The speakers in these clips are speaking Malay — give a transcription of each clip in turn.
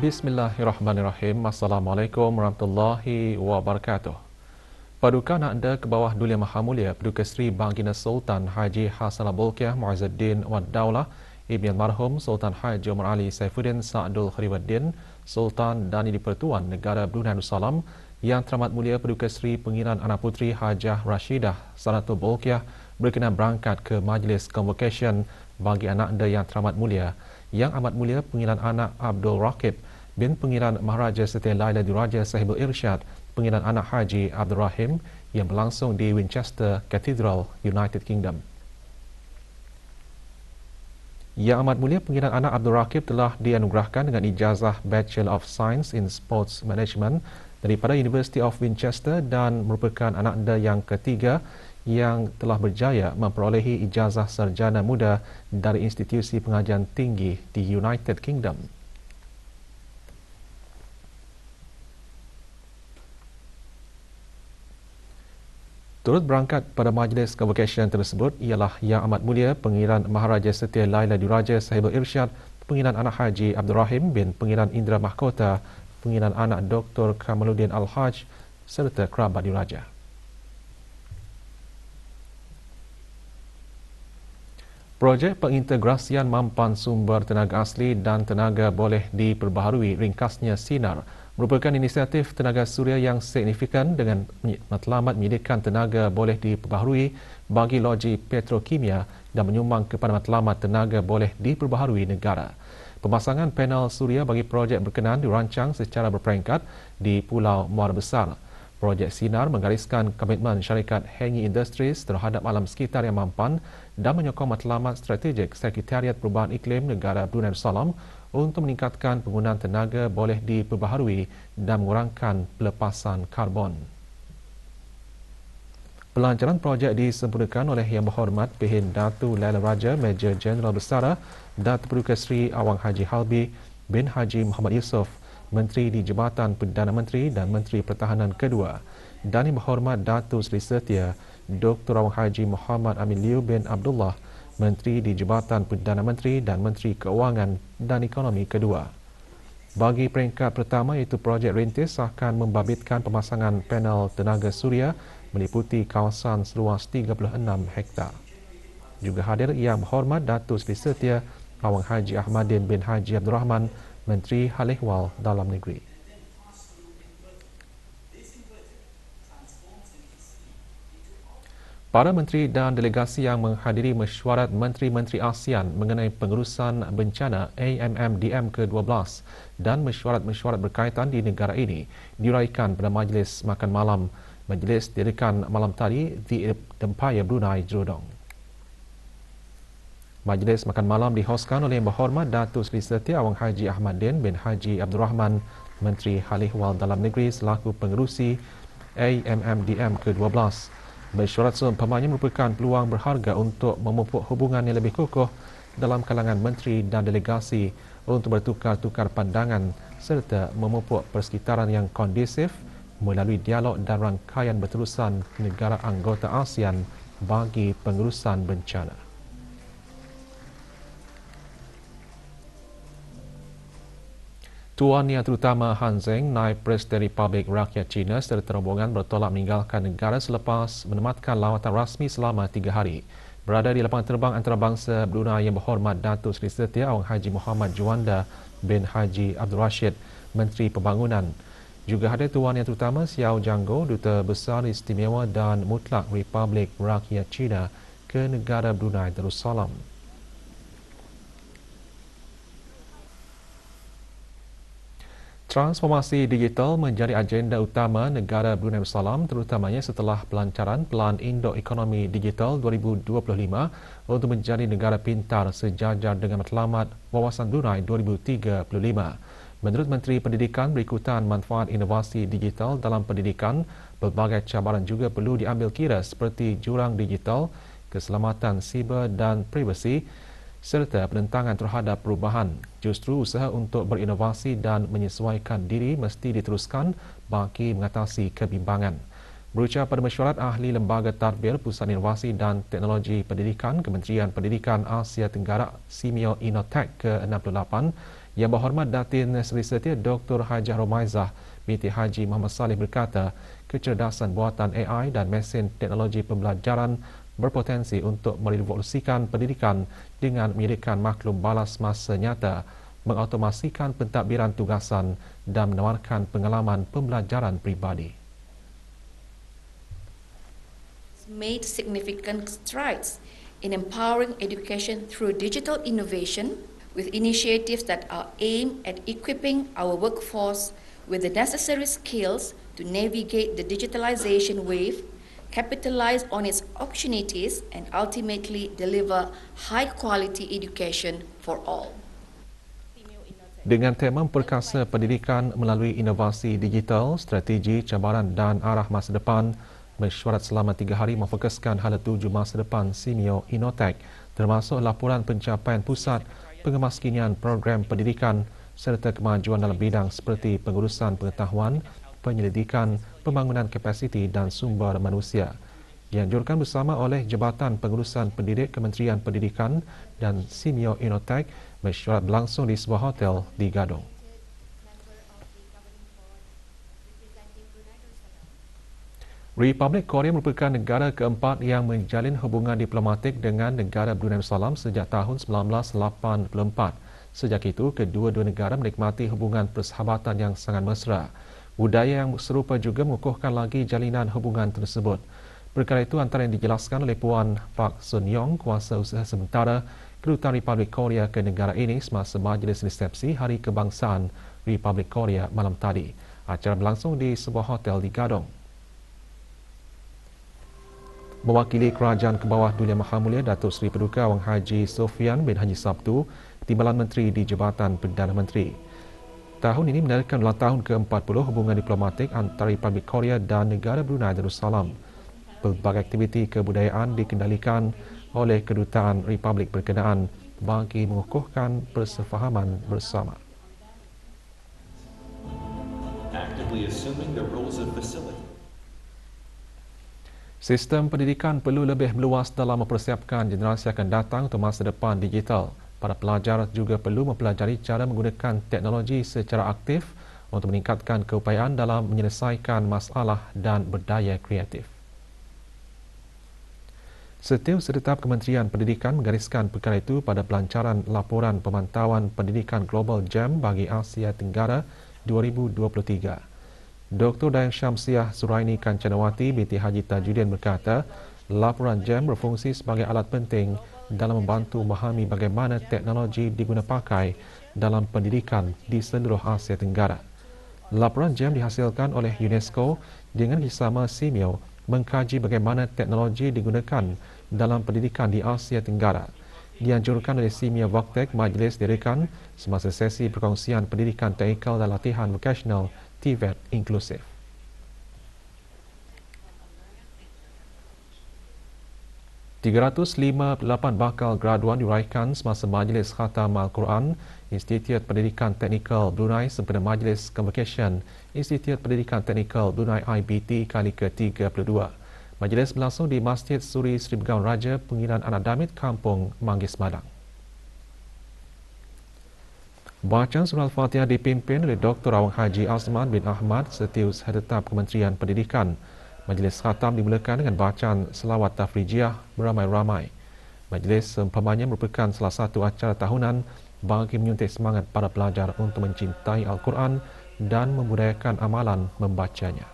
Bismillahirrahmanirrahim. Assalamualaikum warahmatullahi wabarakatuh. Paduka Nakda ke bawah Duli Maha Mulia Paduka Seri Baginda Sultan Haji Hassan Bolkiah Muazzuddin Wad Daulah Ibni Almarhum Sultan Haji Umar Ali Saifuddin Sa'dul Khairuddin Sultan dan Di-Pertuan Negara Brunei Darussalam yang teramat mulia Paduka Seri Pengiran Anak Puteri Hajah Rashidah Sanatul Bolkiah berkenan berangkat ke Majlis Convocation bagi Nakda yang teramat mulia Yang Amat Mulia Pengiran Anak Abdul Rakib bin Pengiran Maharaja Setia Laila Diraja Sahibul Irsyad Pengiran Anak Haji Abdul Rahim yang berlangsung di Winchester Cathedral, United Kingdom. Yang Amat Mulia Pengiran Anak Abdul Rakib telah dianugerahkan dengan ijazah Bachelor of Science in Sports Management daripada University of Winchester dan merupakan Nakda yang ketiga yang telah berjaya memperolehi ijazah sarjana muda dari institusi pengajian tinggi di United Kingdom. Turut berangkat pada majlis convocation tersebut ialah Yang Amat Mulia Pengiran Maharaja Setia Laila Diraja Sahibul Irsyad, Pengiran Anak Haji Abdul Rahim bin Pengiran Indra Mahkota, Pengiran Anak Dr. Kamaluddin Al-Haj serta kerabat diraja. Projek pengintegrasian mampan sumber tenaga asli dan tenaga boleh diperbaharui, ringkasnya SINAR, merupakan inisiatif tenaga suria yang signifikan dengan matlamat menyediakan tenaga boleh diperbaharui bagi loji petrokimia dan menyumbang kepada matlamat tenaga boleh diperbaharui negara. Pemasangan panel suria bagi projek berkenaan dirancang secara berperingkat di Pulau Muara Besar. Projek SINAR menggariskan komitmen syarikat Hengi Industries terhadap alam sekitar yang mampan dan menyokong matlamat strategik Sekretariat Perubahan Iklim Negara Brunei Darussalam untuk meningkatkan penggunaan tenaga boleh diperbaharui dan mengurangkan pelepasan karbon. Pelancaran projek disempurnakan oleh Yang Berhormat Pehin Datu Laila Raja Major Jeneral Bersara Datuk Paduka Seri Awang Haji Halbi bin Haji Muhammad Yusof, Menteri di Jabatan Perdana Menteri dan Menteri Pertahanan kedua, dan Yang Berhormat Datuk Seri Setia Dr. Awang Haji Muhammad Amin Liu bin Abdullah, Menteri di Jabatan Perdana Menteri dan Menteri Keuangan dan Ekonomi kedua. Bagi peringkat pertama iaitu projek rintis akan membabitkan pemasangan panel tenaga suria meliputi kawasan seluas 36 hektar. Juga hadir Yang Berhormat Datuk Seri Setia Awang Haji Ahmadin bin Haji Abdul Rahman, Menteri Hal Ehwal Dalam Negeri. Para menteri dan delegasi yang menghadiri mesyuarat Menteri-Menteri ASEAN mengenai pengurusan bencana AMMDM ke-12 dan mesyuarat-mesyuarat berkaitan di negara ini diraikan pada majlis makan malam. Majlis diadakan malam tadi di Empire Brunei, Jurudong. Majlis makan malam dihoskan oleh Yang Berhormat Datuk Seri Setia Awang Haji Ahmadin bin Haji Abdul Rahman, Menteri Hal Ehwal Dalam Negeri selaku pengerusi AMMDM ke-12. Mesyuarat seumpamanya merupakan peluang berharga untuk memupuk hubungan yang lebih kukuh dalam kalangan menteri dan delegasi untuk bertukar-tukar pandangan serta memupuk persekitaran yang kondusif melalui dialog dan rangkaian berterusan negara anggota ASEAN bagi pengurusan bencana. Tuan Yang Terutama Han Zheng, Naib Presiden Republik Rakyat China serta rombongan bertolak meninggalkan negara selepas menematkan lawatan rasmi selama 3 hari. Berada di lapangan terbang antarabangsa Brunei Yang Berhormat Datuk Seri Setia Awang Haji Muhammad Juanda bin Haji Abdul Rashid, Menteri Pembangunan. Juga hadir Tuan Yang Terutama Xiao Jianggo, Duta Besar Istimewa dan Mutlak Republik Rakyat China ke negara Brunei Darussalam. Transformasi digital menjadi agenda utama negara Brunei Darussalam terutamanya setelah pelancaran Pelan Indo Ekonomi Digital 2025 untuk menjadi negara pintar sejajar dengan matlamat Wawasan Brunei 2035. Menurut Menteri Pendidikan, berikutan manfaat inovasi digital dalam pendidikan, pelbagai cabaran juga perlu diambil kira seperti jurang digital, keselamatan siber dan privasi, serta penentangan terhadap perubahan. Justru usaha untuk berinovasi dan menyesuaikan diri mesti diteruskan bagi mengatasi kebimbangan. Berucap pada mesyuarat ahli Lembaga Tadbir Pusat Inovasi dan Teknologi Pendidikan Kementerian Pendidikan Asia Tenggara SIMIO Inotech ke-68, Yang Berhormat Datin Seri Setia Dr. Hajah Romaizah binti Haji Muhammad Saleh berkata, kecerdasan buatan AI dan mesin teknologi pembelajaran berpotensi untuk merevolusikan pendidikan dengan menyediakan maklum balas masa nyata, mengautomasikan pentadbiran tugasan dan menawarkan pengalaman pembelajaran peribadi. Made significant strides in empowering education through digital innovation with initiatives that are aimed at equipping our workforce with the necessary skills to navigate the digitalization wave, capitalize on its opportunities, and ultimately deliver high-quality education for all. Dengan tema memperkasa pendidikan melalui inovasi digital, strategi, cabaran dan arah masa depan, mesyuarat selama 3 hari memfokuskan hala tuju masa depan SIMIO Inotech, termasuk laporan pencapaian pusat, pengemaskinian program pendidikan serta kemajuan dalam bidang seperti pengurusan pengetahuan, penyelidikan, pembangunan kapasiti dan sumber manusia. Dianjurkan bersama oleh Jabatan Pengurusan Pendidik Kementerian Pendidikan dan SIMIO Inotech, mesyuarat berlangsung di sebuah hotel di Gadong. Republik Korea merupakan negara keempat yang menjalin hubungan diplomatik dengan negara Brunei Darussalam sejak tahun 1984. Sejak itu, kedua-dua negara menikmati hubungan persahabatan yang sangat mesra. Budaya yang serupa juga mengukuhkan lagi jalinan hubungan tersebut. Perkara itu antara yang dijelaskan oleh Puan Park Sun-yong, kuasa usaha sementara Kedutaan Republik Korea ke negara ini semasa majlis resepsi Hari Kebangsaan Republik Korea malam tadi. Acara berlangsung di sebuah hotel di Gadong. Mewakili Kerajaan ke bawah Dulia Maha Mulia Datuk Seri Paduka Wang Haji Sofian bin Haji Sabtu, Timbalan Menteri di Jabatan Perdana Menteri. Tahun ini menandakan ulang tahun ke-40 hubungan diplomatik antara Republik Korea dan negara Brunei Darussalam. Pelbagai aktiviti kebudayaan dikendalikan oleh Kedutaan Republik berkenaan bagi mengukuhkan persefahaman bersama. Actively assuming the roles of facility. Sistem pendidikan perlu lebih meluas dalam mempersiapkan generasi akan datang untuk masa depan digital. Para pelajar juga perlu mempelajari cara menggunakan teknologi secara aktif untuk meningkatkan keupayaan dalam menyelesaikan masalah dan berdaya kreatif. Setiausaha Tetap Kementerian Pendidikan menggariskan perkara itu pada pelancaran Laporan Pemantauan Pendidikan Global JAM bagi Asia Tenggara 2023. Dr. Dayang Syamsiah Suraini Kancanawati binti Haji Tajuddin berkata, laporan JAM berfungsi sebagai alat penting dalam membantu memahami bagaimana teknologi digunapakai dalam pendidikan di seluruh Asia Tenggara. Laporan JAM dihasilkan oleh UNESCO dengan bersama SIMIO mengkaji bagaimana teknologi digunakan dalam pendidikan di Asia Tenggara. Dianjurkan oleh SIMIO Voktek Majlis dirikan semasa sesi perkongsian pendidikan teknikal dan latihan vokasional TVET inklusif. ...358 bakal graduan diraihkan semasa Majlis Khatam Al-Quran Institut Pendidikan Teknikal Brunei sempena Majlis Convocation Institut Pendidikan Teknikal Brunei IBT kali ke-32. Majlis berlangsung di Masjid Suri Sri Begawan Raja, Pengiran Anak Damit, Kampung Manggis Madang. Bacaan surah Al-Fatihah dipimpin oleh Dr. Awang Haji Azman bin Ahmad, Setiausaha Tetap Kementerian Pendidikan. Majlis Khatam dimulakan dengan bacaan selawat tafrijiyah beramai-ramai. Majlis seumpamanya merupakan salah satu acara tahunan bagi menyuntik semangat para pelajar untuk mencintai Al-Quran dan membudayakan amalan membacanya.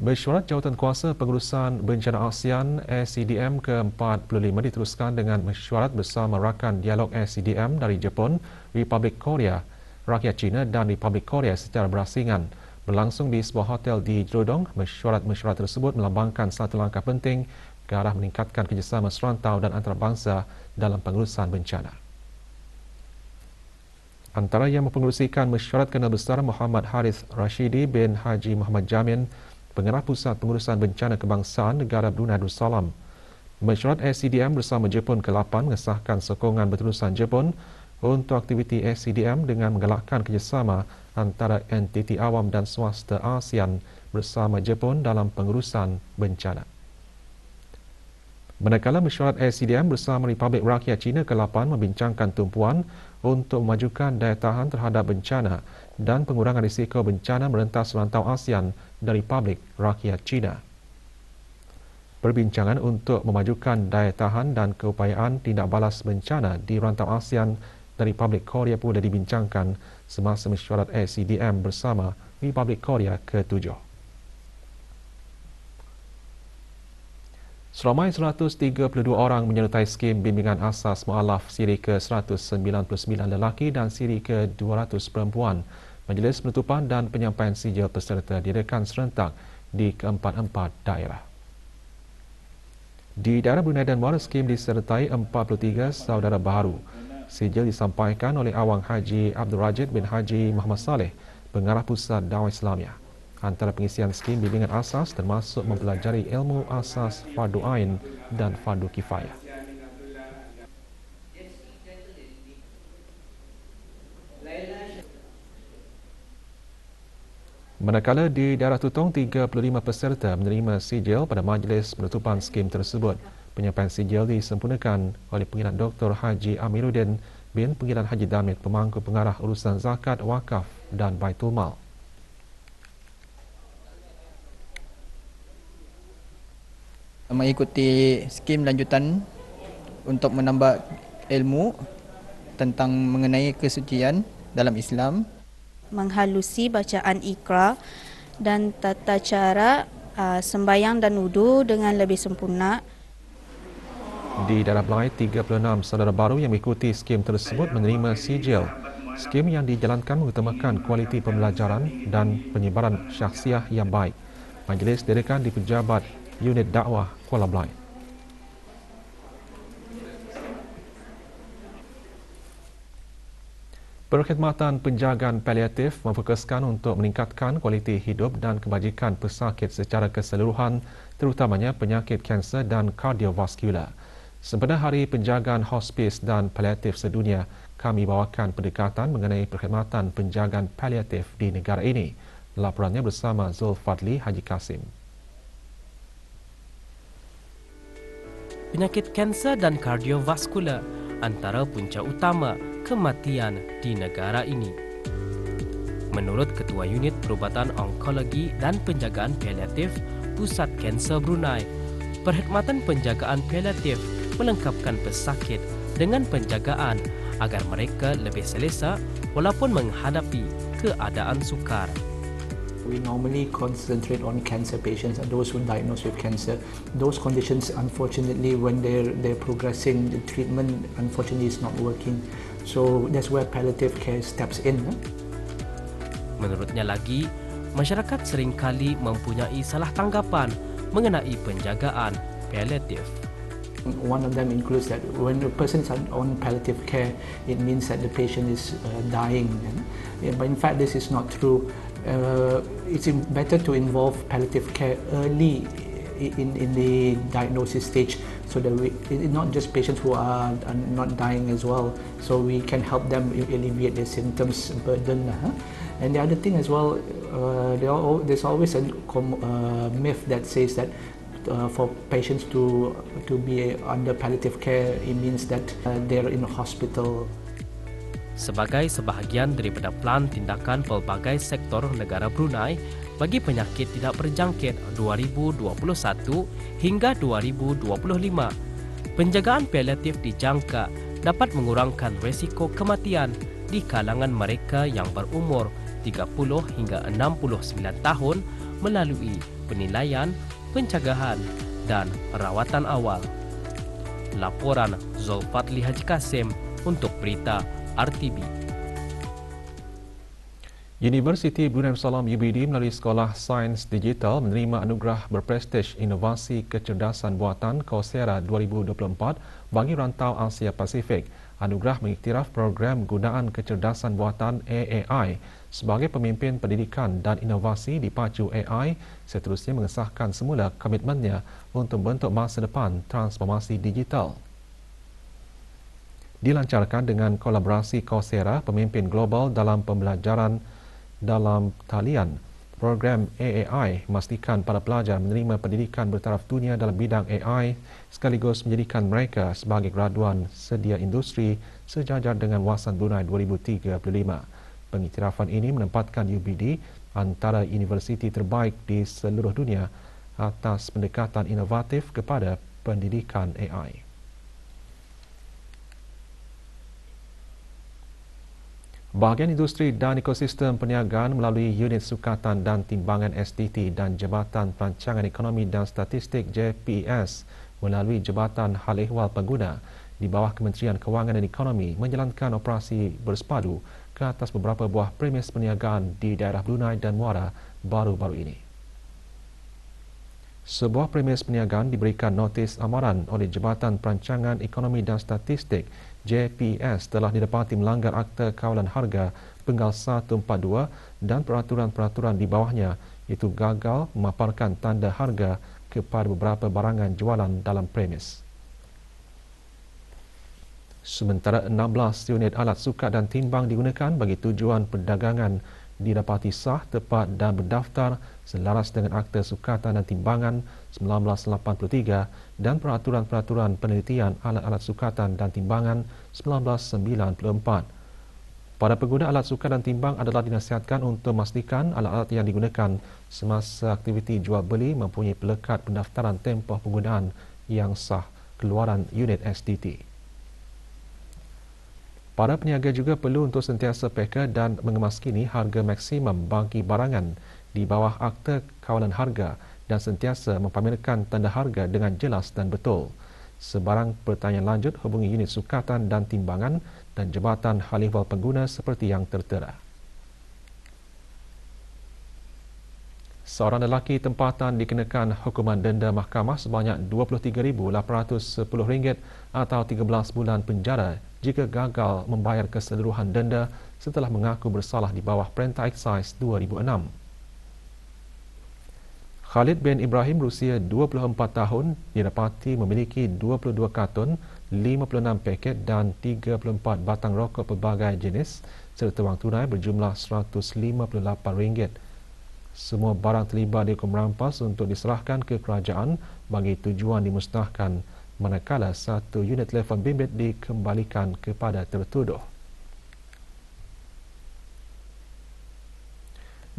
Mesyuarat Jawatan Kuasa Pengurusan Bencana ASEAN SCDM ke-45 diteruskan dengan mesyuarat bersama rakan dialog SCDM dari Jepun, Republik Korea, Rakyat China dan Republik Korea secara berasingan. Berlangsung di sebuah hotel di Jrodong, mesyuarat tersebut melambangkan satu langkah penting ke arah meningkatkan kerjasama serantau dan antarabangsa dalam pengurusan bencana. Antara yang mempengerusikan mesyuarat Kena Besar Muhammad Harith Rashidi bin Haji Muhammad Jamin, Pengarah Pusat Pengurusan Bencana Kebangsaan Negara Brunei Darussalam. Mesyuarat SCDM bersama Jepun ke-8 mengesahkan sokongan berterusan Jepun untuk aktiviti SCDM dengan menggalakkan kerjasama antara entiti awam dan swasta ASEAN bersama Jepun dalam pengurusan bencana. Manakala mesyuarat SCDM bersama Republik Rakyat China ke-8 membincangkan tumpuan untuk memajukan daya tahan terhadap bencana dan pengurangan risiko bencana merentas rantau ASEAN dari Republik Rakyat China. Perbincangan untuk memajukan daya tahan dan keupayaan tindak balas bencana di rantau ASEAN dari Republik Korea pula dibincangkan semasa mesyuarat SCDM bersama Republik Korea ke-7. Seramai 132 orang menyertai skim bimbingan asas mualaf siri ke-199 lelaki dan siri ke-200 perempuan. Majlis penutupan dan penyampaian sijil peserta diadakan serentak di ke-44 daerah. Di daerah Brunei dan Darmar, skim disertai 43 saudara baharu. Sijil disampaikan oleh Awang Haji Abdul Rajid bin Haji Muhammad Saleh, Pengarah Pusat Dakwah Islamiah. Antara pengisian skim bimbingan asas termasuk mempelajari ilmu asas fardu ain dan fardu kifayah. Manakala di daerah Tutong, 35 peserta menerima sijil pada majlis penutupan skim tersebut. Penyampaian sijil disempurnakan oleh Pengiran Dr. Haji Amiruddin bin Pengiran Haji Damit, Pemangku Pengarah Urusan Zakat, Wakaf dan Baitul Mal. Mengikuti skim lanjutan untuk menambah ilmu tentang mengenai kesucian dalam Islam, menghalusi bacaan Iqra dan tata cara sembahyang dan wudu dengan lebih sempurna. Di daerah Belai, 36 saudara baru yang mengikuti skim tersebut menerima sijil. Skim yang dijalankan mengutamakan kualiti pembelajaran dan penyebaran syakhsiah yang baik. Majlis diadakan di Pejabat Unit Dakwah Kuala Belai. Perkhidmatan penjagaan paliatif memfokuskan untuk meningkatkan kualiti hidup dan kebajikan pesakit secara keseluruhan, terutamanya penyakit kanser dan kardiovaskular. Sempena Hari Penjagaan Hospis dan Paliatif Sedunia, kami bawakan pendekatan mengenai perkhidmatan penjagaan paliatif di negara ini. Laporannya bersama Zulfadli Haji Kasim. Penyakit kanser dan kardiovaskular antara punca utama kematian di negara ini. Menurut Ketua Unit Perubatan Onkologi dan Penjagaan Paliatif Pusat Kanser Brunei, perkhidmatan penjagaan paliatif melengkapkan pesakit dengan penjagaan agar mereka lebih selesa walaupun menghadapi keadaan sukar. We normally concentrate on cancer patients and those who diagnosed with cancer. Those conditions, unfortunately, when they're progressing, the treatment unfortunately is not working. So that's where palliative care steps in. Menurutnya lagi, masyarakat seringkali mempunyai salah tanggapan mengenai penjagaan paliatif. One of them includes that when a person is on palliative care, it means that the patient is dying. But in fact, this is not true. It's better to involve palliative care early in the diagnosis stage, so that not just patients who are not dying as well, so we can help them alleviate their symptoms burden. And the other thing as well, there's always a myth that says that for patients to be under palliative care, it means that they're in a hospital. Sebagai sebahagian daripada plan tindakan pelbagai sektor negara Brunei bagi penyakit tidak berjangkit 2021 hingga 2025, penjagaan paliatif dijangka dapat mengurangkan risiko kematian di kalangan mereka yang berumur 30 hingga 69 tahun melalui penilaian, pencegahan dan rawatan awal. Laporan Zulfadli Haji Kasim untuk Berita RTB. Universiti Brunei Darussalam UBD melalui Sekolah Sains Digital menerima anugerah berprestij Inovasi Kecerdasan Buatan Coursera 2024 bagi rantau Asia Pasifik. Anugerah mengiktiraf program gunaan kecerdasan buatan AAI sebagai pemimpin pendidikan dan inovasi di pacu AI, seterusnya mengesahkan semula komitmennya untuk membentuk masa depan transformasi digital. dilancarkan dengan kolaborasi Coursera, pemimpin global dalam pembelajaran dalam talian. Program AAI memastikan para pelajar menerima pendidikan bertaraf dunia dalam bidang AI sekaligus menjadikan mereka sebagai graduan sedia industri sejajar dengan Wawasan Brunei 2035. Pengiktirafan ini menempatkan UBD antara universiti terbaik di seluruh dunia atas pendekatan inovatif kepada pendidikan AI. Bahagian industri dan ekosistem perniagaan melalui unit sukatan dan timbangan STT dan Jabatan Perancangan Ekonomi dan Statistik JPS melalui Jabatan Hal Ehwal Pengguna di bawah Kementerian Kewangan dan Ekonomi menjalankan operasi bersepadu ke atas beberapa buah premis perniagaan di daerah Brunei dan Muara baru-baru ini. Sebuah premis perniagaan diberikan notis amaran oleh Jabatan Perancangan Ekonomi dan Statistik JPS telah didapati melanggar Akta Kawalan Harga Penggal 142 dan peraturan-peraturan di bawahnya, iaitu gagal memaparkan tanda harga kepada beberapa barangan jualan dalam premis. Sementara 16 unit alat sukat dan timbang digunakan bagi tujuan perdagangan didapati sah, tepat dan berdaftar selaras dengan Akta Sukatan dan Timbangan 1983 dan peraturan-peraturan penelitian alat-alat sukatan dan timbangan 1994. Para pengguna alat sukat dan timbang adalah dinasihatkan untuk memastikan alat-alat yang digunakan semasa aktiviti jual beli mempunyai pelekat pendaftaran tempoh penggunaan yang sah keluaran unit STT. Para peniaga juga perlu untuk sentiasa peka dan mengemaskini harga maksimum bagi barangan di bawah Akta Kawalan Harga dan sentiasa mempamerkan tanda harga dengan jelas dan betul. Sebarang pertanyaan lanjut, hubungi unit sukatan dan timbangan dan Jabatan Hal Ehwal Pengguna seperti yang tertera. Seorang lelaki tempatan dikenakan hukuman denda mahkamah sebanyak RM23,810 atau 13 bulan penjara jika gagal membayar keseluruhan denda setelah mengaku bersalah di bawah Perintah Excise 2006. Khalid bin Ibrahim berusia 24 tahun didapati memiliki 22 kartun, 56 paket dan 34 batang rokok pelbagai jenis serta wang tunai berjumlah RM158. Semua barang terlibat dihukum rampas untuk diserahkan ke kerajaan bagi tujuan dimusnahkan, manakala satu unit telefon bimbit dikembalikan kepada tertuduh.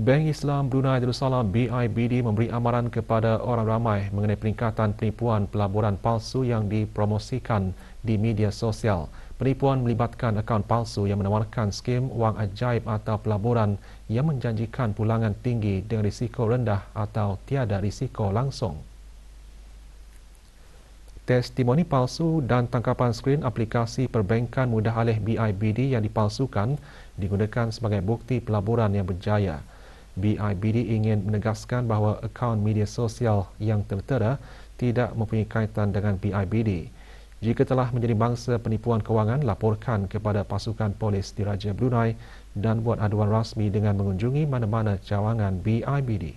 Bank Islam Brunei Darussalam BIBD memberi amaran kepada orang ramai mengenai peningkatan penipuan pelaburan palsu yang dipromosikan di media sosial. Penipuan melibatkan akaun palsu yang menawarkan skim wang ajaib atau pelaburan yang menjanjikan pulangan tinggi dengan risiko rendah atau tiada risiko langsung. Testimoni palsu dan tangkapan skrin aplikasi perbankan mudah alih BIBD yang dipalsukan digunakan sebagai bukti pelaburan yang berjaya. BIBD ingin menegaskan bahawa akaun media sosial yang tertera tidak mempunyai kaitan dengan BIBD. Jika telah menjadi bangsa penipuan kewangan, laporkan kepada pasukan polis Diraja Brunei dan buat aduan rasmi dengan mengunjungi mana-mana cawangan BIBD.